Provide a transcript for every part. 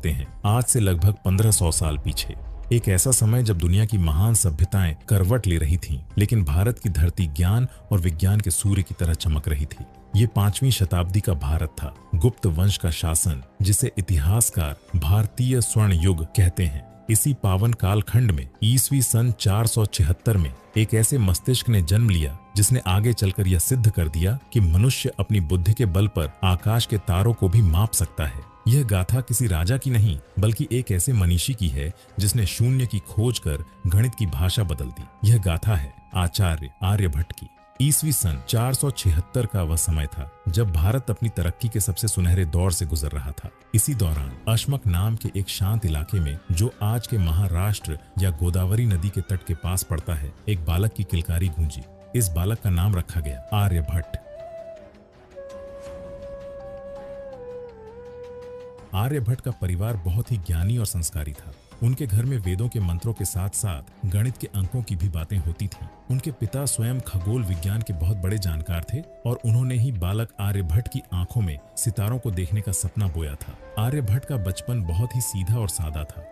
चलते हैं आज से लगभग 1500 साल पीछे। एक ऐसा समय जब दुनिया की महान सभ्यताएं करवट ले रही थीं, लेकिन भारत की धरती ज्ञान और विज्ञान के सूर्य की तरह चमक रही थी। ये 5वीं शताब्दी का भारत था, गुप्त वंश का शासन, जिसे इतिहासकार भारतीय स्वर्ण युग कहते हैं। इसी पावन कालखंड में ईस्वी सन 476 में एक ऐसे मस्तिष्क ने जन्म लिया जिसने आगे चलकर यह सिद्ध कर दिया कि मनुष्य अपनी बुद्धि के बल पर आकाश के तारों को भी माप सकता है। यह गाथा किसी राजा की नहीं, बल्कि एक ऐसे मनीषी की है जिसने शून्य की खोज कर गणित की भाषा बदल दी। यह गाथा है आचार्य आर्यभट्ट की। ईस्वी सन 476 का वह समय था जब भारत अपनी तरक्की के सबसे सुनहरे दौर से गुजर रहा था। इसी दौरान अशमक नाम के एक शांत इलाके में, जो आज के महाराष्ट्र या गोदावरी नदी के तट के पास पड़ता है, एक बालक की किलकारी गूंजी। इस बालक का नाम रखा गया आर्यभट्ट। आर्यभट्ट का परिवार बहुत ही ज्ञानी और संस्कारी था। उनके घर में वेदों के मंत्रों के साथ साथ गणित के अंकों की भी बातें होती थीं। उनके पिता स्वयं खगोल विज्ञान के बहुत बड़े जानकार थे और उन्होंने ही बालक आर्यभट्ट की आंखों में सितारों को देखने का सपना बोया था। आर्यभट्ट का बचपन बहुत ही सीधा और सादा था।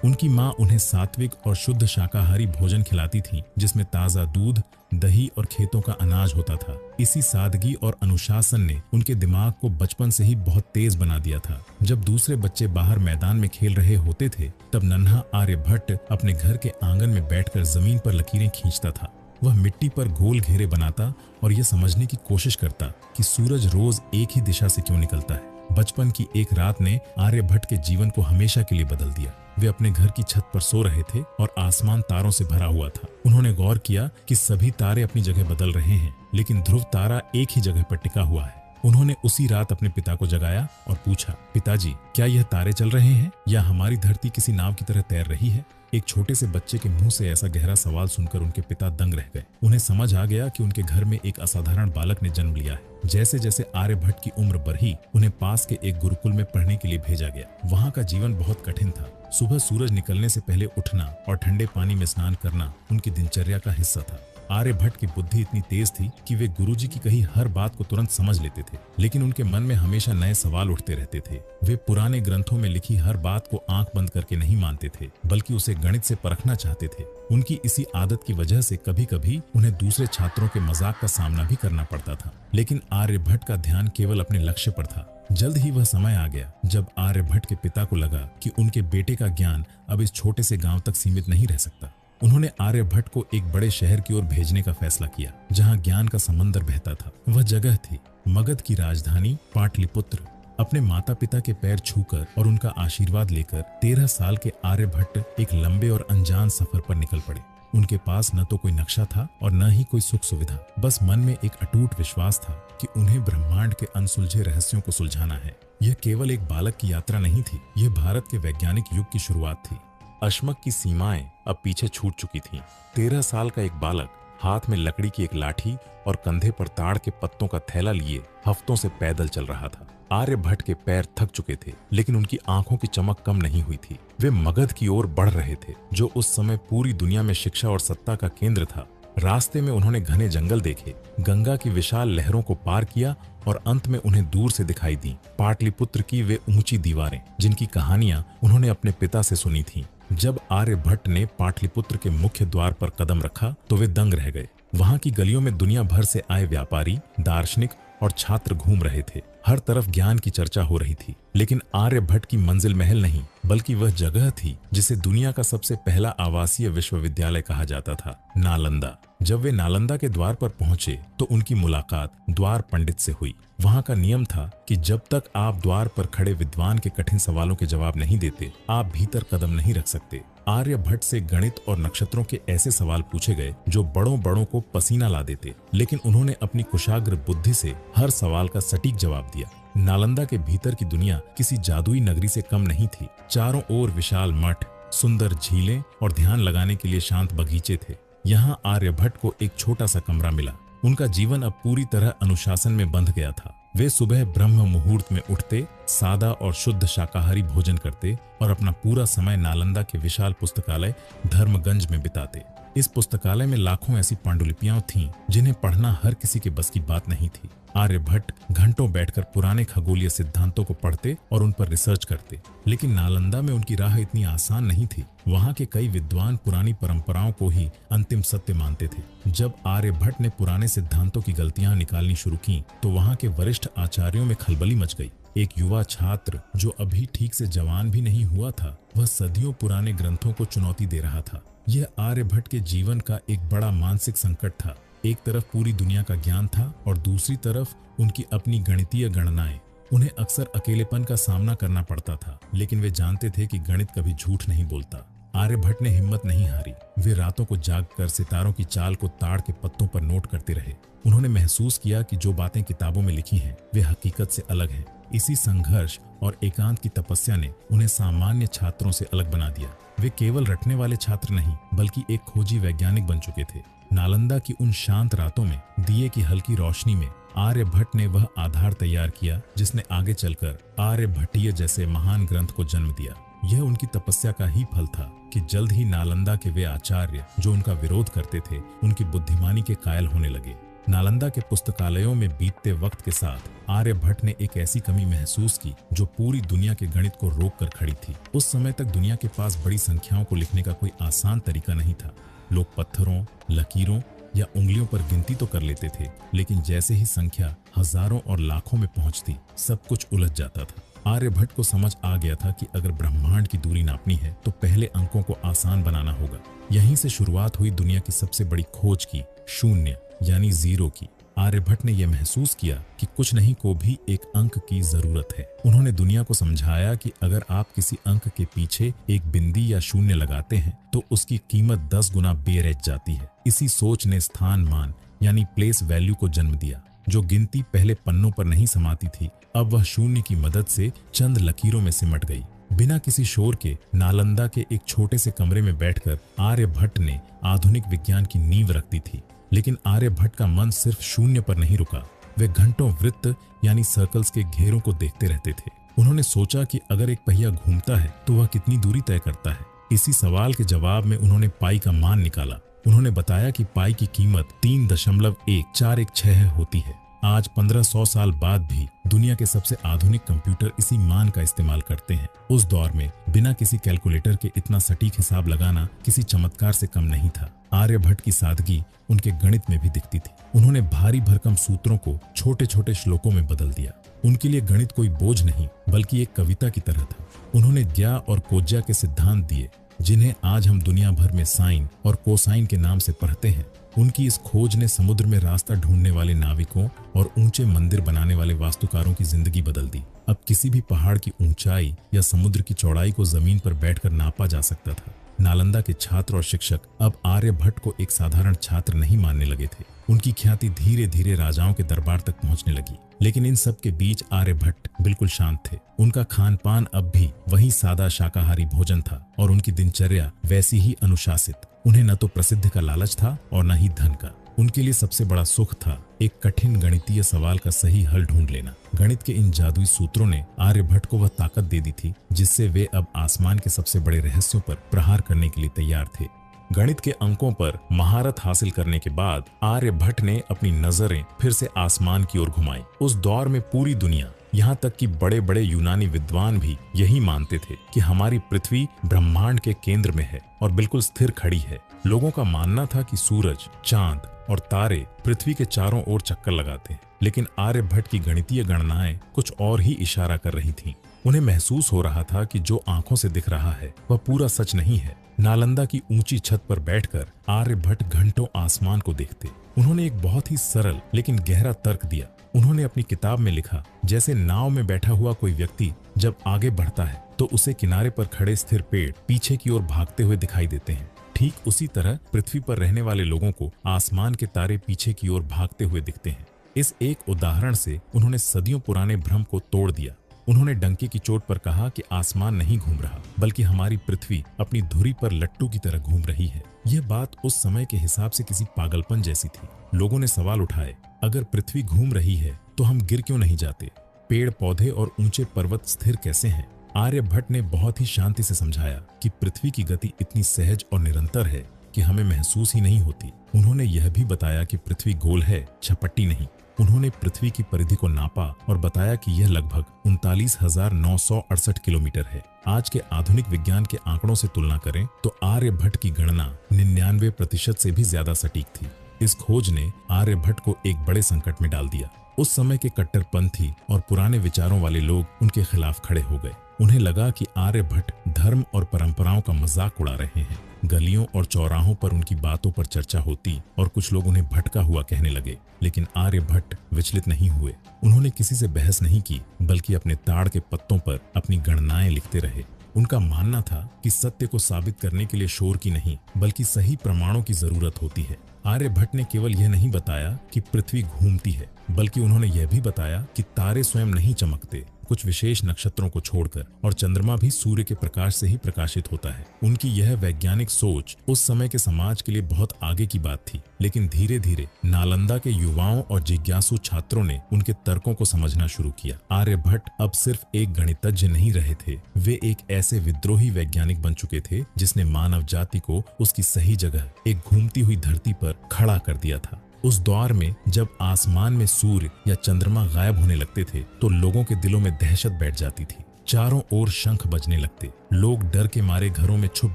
उनकी मां उन्हें सात्विक और शुद्ध शाकाहारी भोजन खिलाती थी, जिसमें ताजा दूध, दही और खेतों का अनाज होता था। इसी सादगी और अनुशासन ने उनके दिमाग को बचपन से ही बहुत तेज बना दिया था। जब दूसरे बच्चे बाहर मैदान में खेल रहे होते थे, तब नन्हा आर्यभट्ट अपने घर के आंगन में बैठकर जमीन पर लकीरें खींचता था। वह मिट्टी पर गोल घेरे बनाता और यह समझने की कोशिश करता कि सूरज रोज एक ही दिशा से क्यों निकलता है। बचपन की एक रात ने आर्यभट्ट के जीवन को हमेशा के लिए बदल दिया। वे अपने घर की छत पर सो रहे थे और आसमान तारों से भरा हुआ था। उन्होंने गौर किया कि सभी तारे अपनी जगह बदल रहे हैं, लेकिन ध्रुव तारा एक ही जगह पर टिका हुआ है। उन्होंने उसी रात अपने पिता को जगाया और पूछा, पिताजी, क्या यह तारे चल रहे हैं या हमारी धरती किसी नाव की तरह तैर रही है? एक छोटे से बच्चे के मुंह से ऐसा गहरा सवाल सुनकर उनके पिता दंग रह गए। उन्हें समझ आ गया कि उनके घर में एक असाधारण बालक ने जन्म लिया है। जैसे जैसे आर्यभट्ट की उम्र बढ़ी, उन्हें पास के एक गुरुकुल में पढ़ने के लिए भेजा गया। वहाँ का जीवन बहुत कठिन था। सुबह सूरज निकलने से पहले उठना और ठंडे पानी में स्नान करना उनकी दिनचर्या का हिस्सा था। आर्यभट्ट की बुद्धि इतनी तेज थी कि वे गुरुजी की कही हर बात को तुरंत समझ लेते थे, लेकिन उनके मन में हमेशा नए सवाल उठते रहते थे। वे पुराने ग्रंथों में लिखी हर बात को आंख बंद करके नहीं मानते थे, बल्कि उसे गणित से परखना चाहते थे। उनकी इसी आदत की वजह से कभी कभी उन्हें दूसरे छात्रों के मजाक का सामना भी करना पड़ता था, लेकिन आर्यभट्ट का ध्यान केवल अपने लक्ष्य पर था। जल्द ही वह समय आ गया जब आर्यभट्ट के पिता को लगा कि उनके बेटे का ज्ञान अब इस छोटे से गांव तक सीमित नहीं रह सकता। उन्होंने आर्यभट्ट को एक बड़े शहर की ओर भेजने का फैसला किया, जहां ज्ञान का समंदर बहता था। वह जगह थी मगध की राजधानी पाटलिपुत्र। अपने माता पिता के पैर छूकर और उनका आशीर्वाद लेकर 13 साल के आर्यभट्ट एक लंबे और अनजान सफर पर निकल पड़े। उनके पास न तो कोई नक्शा था और न ही कोई सुख सुविधा, बस मन में एक अटूट विश्वास था कि उन्हें ब्रह्मांड के अनसुलझे रहस्यों को सुलझाना है। यह केवल एक बालक की यात्रा नहीं थी, यह भारत के वैज्ञानिक युग की शुरुआत थी। अशमक की सीमाएं अब पीछे छूट चुकी थीं। 13 साल का एक बालक हाथ में लकड़ी की एक लाठी और कंधे पर ताड़ के पत्तों का थैला लिए हफ्तों से पैदल चल रहा था। आर्यभट्ट के पैर थक चुके थे, लेकिन उनकी आंखों की चमक कम नहीं हुई थी। वे मगध की ओर बढ़ रहे थे, जो उस समय पूरी दुनिया में शिक्षा और सत्ता का केंद्र था। रास्ते में उन्होंने घने जंगल देखे, गंगा की विशाल लहरों को पार किया और अंत में उन्हें दूर से दिखाई दी पाटलिपुत्र की वे ऊंची दीवारें, जिनकी कहानियां उन्होंने अपने पिता से सुनी थीं। जब आर्यभट्ट ने पाटलिपुत्र के मुख्य द्वार पर कदम रखा तो वे दंग रह गए। वहां की गलियों में दुनिया भर से आए व्यापारी, दार्शनिक और छात्र घूम रहे थे। हर तरफ ज्ञान की चर्चा हो रही थी, लेकिन आर्यभट्ट की मंजिल महल नहीं, बल्कि वह जगह थी जिसे दुनिया का सबसे पहला आवासीय विश्वविद्यालय कहा जाता था, नालंदा। जब वे नालंदा के द्वार पर पहुंचे तो उनकी मुलाकात द्वार पंडित से हुई। वहां का नियम था कि जब तक आप द्वार पर खड़े विद्वान के कठिन सवालों के जवाब नहीं देते, आप भीतर कदम नहीं रख सकते। आर्यभट्ट से गणित और नक्षत्रों के ऐसे सवाल पूछे गए जो बड़ों बड़ों को पसीना ला देते, लेकिन उन्होंने अपनी कुशाग्र बुद्धि से हर सवाल का सटीक जवाब दिया। नालंदा के भीतर की दुनिया किसी जादुई नगरी से कम नहीं थी। चारों ओर विशाल मठ, सुंदर झीलें और ध्यान लगाने के लिए शांत बगीचे थे। यहाँ आर्यभट्ट को एक छोटा सा कमरा मिला। उनका जीवन अब पूरी तरह अनुशासन में बंध गया था। वे सुबह ब्रह्म मुहूर्त में उठते, सादा और शुद्ध शाकाहारी भोजन करते और अपना पूरा समय नालंदा के विशाल पुस्तकालय धर्मगंज में बिताते। इस पुस्तकालय में लाखों ऐसी पांडुलिपियां थीं जिन्हें पढ़ना हर किसी के बस की बात नहीं थी। आर्यभट्ट घंटों बैठकर पुराने खगोलीय सिद्धांतों को पढ़ते और उन पर रिसर्च करते, लेकिन नालंदा में उनकी राह इतनी आसान नहीं थी। वहां के कई विद्वान पुरानी परंपराओं को ही अंतिम सत्य मानते थे। जब आर्यभट्ट ने पुराने सिद्धांतों की गलतियां निकालनी शुरू की तो वहां के वरिष्ठ आचार्यों में खलबली मच गई। एक युवा छात्र जो अभी ठीक से जवान भी नहीं हुआ था, वह सदियों पुराने ग्रंथों को चुनौती दे रहा था। यह आर्यभट्ट के जीवन का एक बड़ा मानसिक संकट था। एक तरफ पूरी दुनिया का ज्ञान था और दूसरी तरफ उनकी अपनी गणितीय गणनाएं। उन्हें अक्सर अकेलेपन का सामना करना पड़ता था, लेकिन वे जानते थे कि गणित कभी झूठ नहीं बोलता। आर्यभट्ट ने हिम्मत नहीं हारी। वे रातों को जागकर सितारों की चाल को ताड़ के पत्तों पर नोट करते रहे। उन्होंने महसूस किया कि जो बातें किताबों में लिखी हैं वे हकीकत से अलग हैं। इसी संघर्ष और एकांत की तपस्या ने उन्हें सामान्य छात्रों से अलग बना दिया। वे केवल रटने वाले छात्र नहीं बल्कि एक खोजी वैज्ञानिक बन चुके थे। नालंदा की उन शांत रातों में दिए की हल्की रोशनी में आर्यभट्ट ने वह आधार तैयार किया जिसने आगे चलकर आर्यभट्टीय जैसे महान ग्रंथ को जन्म दिया। यह उनकी तपस्या का ही फल था कि जल्द ही नालंदा के वे आचार्य जो उनका विरोध करते थे उनकी बुद्धिमानी के कायल होने लगे। नालंदा के पुस्तकालयों में बीतते वक्त के साथ आर्यभट्ट ने एक ऐसी कमी महसूस की जो पूरी दुनिया के गणित को रोक कर खड़ी थी। उस समय तक दुनिया के पास बड़ी संख्याओं को लिखने का कोई आसान तरीका नहीं था। लोग पत्थरों, लकीरों या उंगलियों पर गिनती तो कर लेते थे, लेकिन जैसे ही संख्या हजारों और लाखों में पहुंचती सब कुछ उलझ जाता था। आर्यभट्ट को समझ आ गया था कि अगर ब्रह्मांड की दूरी नापनी है तो पहले अंकों को आसान बनाना होगा। यहीं से शुरुआत हुई दुनिया की सबसे बड़ी खोज की, शून्य यानी जीरो की। आर्यभट्ट ने यह महसूस किया कि कुछ नहीं को भी एक अंक की जरूरत है। उन्होंने दुनिया को समझाया कि अगर आप किसी अंक के पीछे एक बिंदी या शून्य लगाते हैं तो उसकी कीमत 10 गुना बेरज जाती है। इसी सोच ने स्थान मान यानी प्लेस वैल्यू को जन्म दिया। जो गिनती पहले पन्नों पर नहीं समाती थी, अब वह शून्य की मदद से चंद लकीरों में सिमट गई। बिना किसी शोर के नालंदा के एक छोटे से कमरे में बैठकर आर्यभट्ट ने आधुनिक विज्ञान की नींव रख दी थी। लेकिन आर्यभट्ट का मन सिर्फ शून्य पर नहीं रुका। वे घंटों वृत्त यानी सर्कल्स के घेरों को देखते रहते थे। उन्होंने सोचा कि अगर एक पहिया घूमता है तो वह कितनी दूरी तय करता है। इसी सवाल के जवाब में उन्होंने पाई का मान निकाला। उन्होंने बताया कि पाई की कीमत 3.1416 होती है। आज 1500 साल बाद भी दुनिया के सबसे आधुनिक कंप्यूटर इसी मान का इस्तेमाल करते हैं। उस दौर में बिना किसी कैलकुलेटर के इतना सटीक हिसाब लगाना किसी चमत्कार से कम नहीं था। आर्यभट्ट की सादगी उनके गणित में भी दिखती थी। उन्होंने भारी भरकम सूत्रों को छोटे छोटे श्लोकों में बदल दिया। उनके लिए गणित कोई बोझ नहीं बल्कि एक कविता की तरह था। उन्होंने ज्या और कोज्या के सिद्धांत दिए जिन्हें आज हम दुनिया भर में साइन और कोसाइन के नाम से पढ़ते हैं। उनकी इस खोज ने समुद्र में रास्ता ढूंढने वाले नाविकों और ऊंचे मंदिर बनाने वाले वास्तुकारों की जिंदगी बदल दी। अब किसी भी पहाड़ की ऊंचाई या समुद्र की चौड़ाई को जमीन पर बैठकर नापा जा सकता था। नालंदा के छात्र और शिक्षक अब आर्यभट्ट को एक साधारण छात्र नहीं मानने लगे थे। उनकी ख्याति धीरे धीरे राजाओं के दरबार तक पहुंचने लगी। लेकिन इन सब के बीच आर्यभट्ट बिल्कुल शांत थे। उनका खान पान अब भी वही सादा शाकाहारी भोजन था और उनकी दिनचर्या वैसी ही अनुशासित। उन्हें न तो प्रसिद्धि का लालच था और न ही धन का। उनके लिए सबसे बड़ा सुख था एक कठिन गणितीय सवाल का सही हल ढूंढ लेना। गणित के इन जादुई सूत्रों ने आर्यभट्ट को वह ताकत दे दी थी जिससे वे अब आसमान के सबसे बड़े रहस्यों पर प्रहार करने के लिए तैयार थे। गणित के अंकों पर महारत हासिल करने के बाद आर्यभट्ट ने अपनी नजरें फिर से आसमान की ओर घुमाई। उस दौर में पूरी दुनिया, यहाँ तक कि बड़े बड़े यूनानी विद्वान भी यही मानते थे कि हमारी पृथ्वी ब्रह्मांड के केंद्र में है और बिल्कुल स्थिर खड़ी है। लोगों का मानना था कि सूरज, चांद और तारे पृथ्वी के चारों ओर चक्कर लगाते हैं, लेकिन आर्यभट्ट की गणितीय गणनाएं कुछ और ही इशारा कर रही थीं। उन्हें महसूस हो रहा था कि जो आंखों से दिख रहा है वह पूरा सच नहीं है। नालंदा की ऊंची छत पर बैठकर आर्यभट्ट घंटों आसमान को देखते। उन्होंने एक बहुत ही सरल लेकिन गहरा तर्क दिया। उन्होंने अपनी किताब में लिखा, जैसे नाव में बैठा हुआ कोई व्यक्ति जब आगे बढ़ता है तो उसे किनारे पर खड़े स्थिर पेड़ पीछे की ओर भागते हुए दिखाई देते हैं, ठीक उसी तरह पृथ्वी पर रहने वाले लोगों को आसमान के तारे पीछे की ओर भागते हुए दिखते हैं। इस एक उदाहरण से उन्होंने सदियों पुराने भ्रम को तोड़ दिया। उन्होंने डंके की चोट पर कहा कि आसमान नहीं घूम रहा बल्कि हमारी पृथ्वी अपनी धुरी पर लट्टू की तरह घूम रही है। यह बात उस समय के हिसाब से किसी पागलपन जैसी थी। लोगों ने सवाल उठाए, अगर पृथ्वी घूम रही है तो हम गिर क्यों नहीं जाते? पेड़ पौधे और ऊंचे पर्वत स्थिर कैसे हैं? आर्यभट्ट ने बहुत ही शांति से समझाया कि पृथ्वी की गति इतनी सहज और निरंतर है कि हमें महसूस ही नहीं होती। उन्होंने यह भी बताया कि पृथ्वी गोल है, झपट्टी नहीं। उन्होंने पृथ्वी की परिधि को नापा और बताया कि यह लगभग 39,968 किलोमीटर है। आज के आधुनिक विज्ञान के आंकड़ों से तुलना करें तो आर्यभट्ट की गणना 99% से भी ज्यादा सटीक थी। इस खोज ने आर्यभट्ट को एक बड़े संकट में डाल दिया। उस समय के कट्टरपंथी और पुराने विचारों वाले लोग उनके खिलाफ खड़े हो गए। उन्हें लगा कि आर्यभट्ट धर्म और परंपराओं का मजाक उड़ा रहे हैं। गलियों और चौराहों पर उनकी बातों पर चर्चा होती और कुछ लोग उन्हें भटका हुआ कहने लगे। लेकिन आर्यभट्ट विचलित नहीं हुए। उन्होंने किसी से बहस नहीं की, बल्कि अपने ताड़ के पत्तों पर अपनी गणनाएं लिखते रहे। उनका मानना था कि सत्य को साबित करने के लिए शोर की नहीं, बल्कि सही प्रमाणों की जरूरत होती है। आर्यभट्ट ने केवल यह नहीं बताया कि पृथ्वी घूमती है, बल्कि उन्होंने यह भी बताया कि तारे स्वयं नहीं चमकते, कुछ विशेष नक्षत्रों को छोड़कर, और चंद्रमा भी सूर्य के प्रकाश से ही प्रकाशित होता है। उनकी यह वैज्ञानिक सोच उस समय के समाज के लिए बहुत आगे की बात थी। लेकिन धीरे धीरे नालंदा के युवाओं और जिज्ञासु छात्रों ने उनके तर्कों को समझना शुरू किया। आर्यभट्ट अब सिर्फ एक गणितज्ञ नहीं रहे थे, वे एक ऐसे विद्रोही वैज्ञानिक बन चुके थे जिसने मानव जाति को उसकी सही जगह, एक घूमती हुई धरती पर खड़ा कर दिया था। उस दौर में जब आसमान में सूर्य या चंद्रमा गायब होने लगते थे तो लोगों के दिलों में दहशत बैठ जाती थी। चारों ओर शंख बजने लगते, लोग डर के मारे घरों में छुप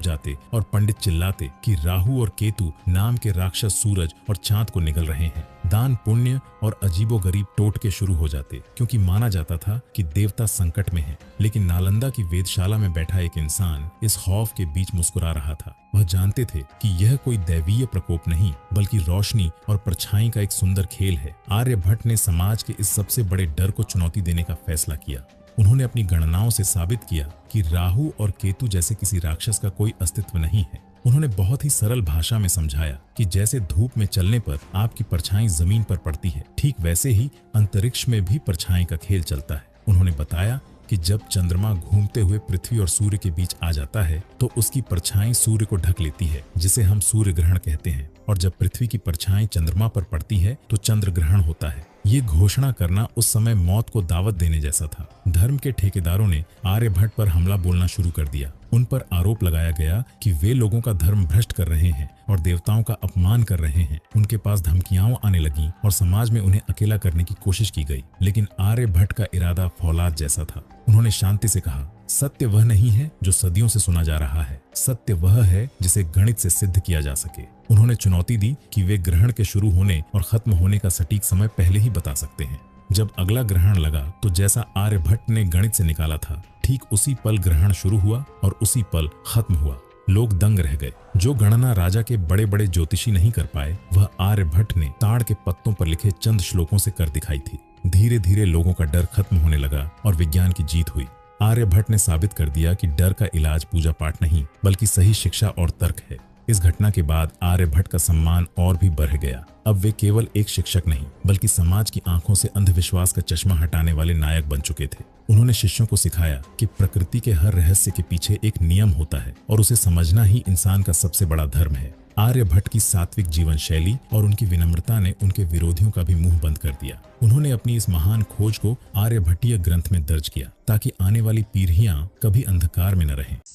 जाते और पंडित चिल्लाते कि राहु और केतु नाम के राक्षस सूरज और चांद को निगल रहे हैं। दान पुण्य और अजीबोगरीब टोटके शुरू हो जाते, क्योंकि माना जाता था कि देवता संकट में है। लेकिन नालंदा की वेधशाला में बैठा एक इंसान इस खौफ के बीच मुस्कुरा रहा था। वह जानते थे कि यह कोई दैवीय प्रकोप नहीं, बल्कि रोशनी और परछाई का एक सुंदर खेल है। आर्यभट्ट ने समाज के इस सबसे बड़े डर को चुनौती देने का फैसला किया। उन्होंने अपनी गणनाओं से साबित किया कि राहु और केतु जैसे किसी राक्षस का कोई अस्तित्व नहीं है। उन्होंने बहुत ही सरल भाषा में समझाया कि जैसे धूप में चलने पर आपकी परछाई जमीन पर पड़ती है, ठीक वैसे ही अंतरिक्ष में भी परछाई का खेल चलता है। उन्होंने बताया कि जब चंद्रमा घूमते हुए पृथ्वी और सूर्य के बीच आ जाता है तो उसकी परछाई सूर्य को ढक लेती है, जिसे हम सूर्य ग्रहण कहते हैं, और जब पृथ्वी की परछाई चंद्रमा पर पड़ती है तो चंद्र ग्रहण होता है। ये घोषणा करना उस समय मौत को दावत देने जैसा था। धर्म के ठेकेदारों ने आर्यभट्ट पर हमला बोलना शुरू कर दिया। उन पर आरोप लगाया गया कि वे लोगों का धर्म भ्रष्ट कर रहे हैं और देवताओं का अपमान कर रहे हैं। उनके पास धमकियां आने लगीं और समाज में उन्हें अकेला करने की कोशिश की गई। लेकिन आर्यभट्ट का इरादा फौलाद जैसा था। उन्होंने शांति से कहा, सत्य वह नहीं है जो सदियों से सुना जा रहा है, सत्य वह है जिसे गणित से सिद्ध किया जा सके। उन्होंने चुनौती दी कि वे ग्रहण के शुरू होने और खत्म होने का सटीक समय पहले ही बता सकते हैं। जब अगला ग्रहण लगा तो जैसा आर्यभट्ट ने गणित से निकाला था, ठीक उसी पल ग्रहण शुरू हुआ और उसी पल खत्म हुआ। लोग दंग रह गए। जो गणना राजा के बड़े बड़े ज्योतिषी नहीं कर पाए, वह आर्यभट्ट ने ताड़ के पत्तों पर लिखे चंद श्लोकों से कर दिखाई थी। धीरे धीरे लोगों का डर खत्म होने लगा और विज्ञान की जीत हुई। आर्यभट्ट ने साबित कर दिया कि डर का इलाज पूजा पाठ नहीं, बल्कि सही शिक्षा और तर्क है। इस घटना के बाद आर्यभट्ट का सम्मान और भी बढ़ गया। अब वे केवल एक शिक्षक नहीं, बल्कि समाज की आंखों से अंधविश्वास का चश्मा हटाने वाले नायक बन चुके थे। उन्होंने शिष्यों को सिखाया कि प्रकृति के हर रहस्य के पीछे एक नियम होता है और उसे समझना ही इंसान का सबसे बड़ा धर्म है। आर्यभट्ट की सात्विक जीवन शैली और उनकी विनम्रता ने उनके विरोधियों का भी मुंह बंद कर दिया। उन्होंने अपनी इस महान खोज को आर्यभट्टीय ग्रंथ में दर्ज किया ताकि आने वाली पीढ़ियां कभी अंधकार में न रहें।